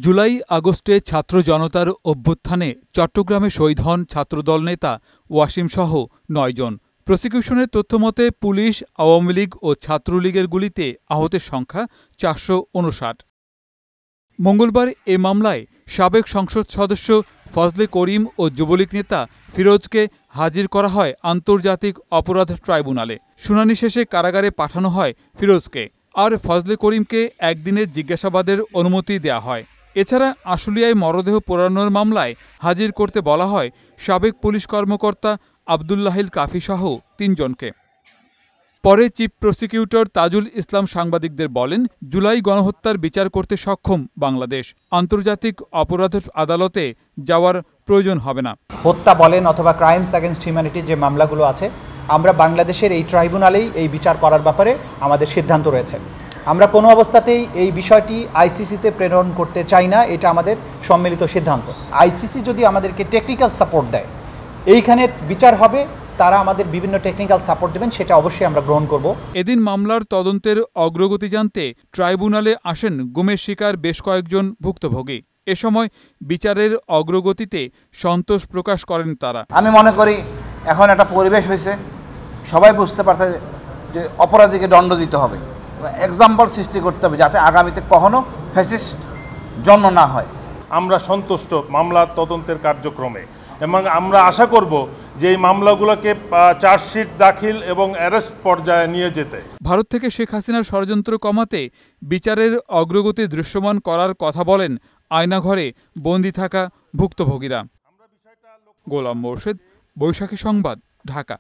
জুলাই আগস্টে ছাত্র জনতার অভ্যুত্থানে চট্টগ্রামে শহীদ হন ছাত্রদল নেতা ওয়াসিমসহ ৯ জন। প্রসিকিউশনের তথ্যমতে পুলিশ, আওয়ামী লীগ ও ছাত্রলীগের গুলিতে আহতের সংখ্যা ৪৫৯। মঙ্গলবার এ মামলায় সাবেক সংসদ সদস্য ফজলে করিম ও যুবলীগ নেতা ফিরোজকে হাজির করা হয় আন্তর্জাতিক অপরাধ ট্রাইব্যুনালে। শুনানি শেষে কারাগারে পাঠানো হয় ফিরোজকে, আর ফজলে করিমকে একদিনের জিজ্ঞাসাবাদের অনুমতি দেয়া হয়। এছাড়া আশুলিয়ায় মরদেহ পোড়ানোর মামলায় হাজির করতে বলা হয় সাবেক পুলিশ কর্মকর্তা আবদুল্লাহিল কাফিসহ ৩ জনকে। পরে চিফ প্রসিকিউটর তাজুল ইসলাম সাংবাদিকদের বলেন, জুলাই গণহত্যার বিচার করতে সক্ষম বাংলাদেশ। আন্তর্জাতিক অপরাধ আদালতে যাওয়ার প্রয়োজন হবে না। হত্যা বলেন অথবা ক্রাইমস অ্যাগেনস্ট হিউম্যানিটি যে মামলাগুলো আছে, আমরা বাংলাদেশের এই ট্রাইব্যুনালেই এই বিচার করার ব্যাপারে আমাদের সিদ্ধান্ত রয়েছে। আমরা কোনো অবস্থাতেই এই বিষয়টি আইসিসিতে প্রেরণ করতে চাই না, এটা আমাদের সম্মিলিত সিদ্ধান্ত। আইসিসি যদি আমাদেরকে টেকনিক্যাল সাপোর্ট দেয়, এইখানে বিচার হবে, তারা আমাদের বিভিন্ন টেকনিক্যাল সাপোর্ট দেবেন, সেটা অবশ্যই আমরা গ্রহণ করব। এদিন মামলার তদন্তের অগ্রগতি জানতে ট্রাইব্যুনালে আসেন গুমের শিকার বেশ কয়েকজন ভুক্তভোগী। এ সময় বিচারের অগ্রগতিতে সন্তোষ প্রকাশ করেন তারা। আমি মনে করি এখন একটা পরিবেশ হয়েছে, সবাই বুঝতে পারছে যে অপরাধীকে দণ্ড দিতে হবে, এক্সাম্পল সৃষ্টি করতে হবে, যাতে আগামীতে কখনো ফ্যাসিস্ট জন্ম না হয়। আমরা সন্তুষ্ট মামলার তদন্তের কার্যক্রমে, এবং আমরা আশা করব যে এই মামলাগুলোকে চার্জশিট দাখিল এবং অ্যারেস্ট পর্যায়ে নিয়ে যেতে। ভারত থেকে শেখ হাসিনার ষড়যন্ত্র কমাতে বিচারের অগ্রগতি দৃশ্যমান করার কথা বলেন আয়নাঘরে বন্দী থাকা ভুক্তভোগীরা। গোলাম মোর্শেদ, বৈশাখী সংবাদ, ঢাকা।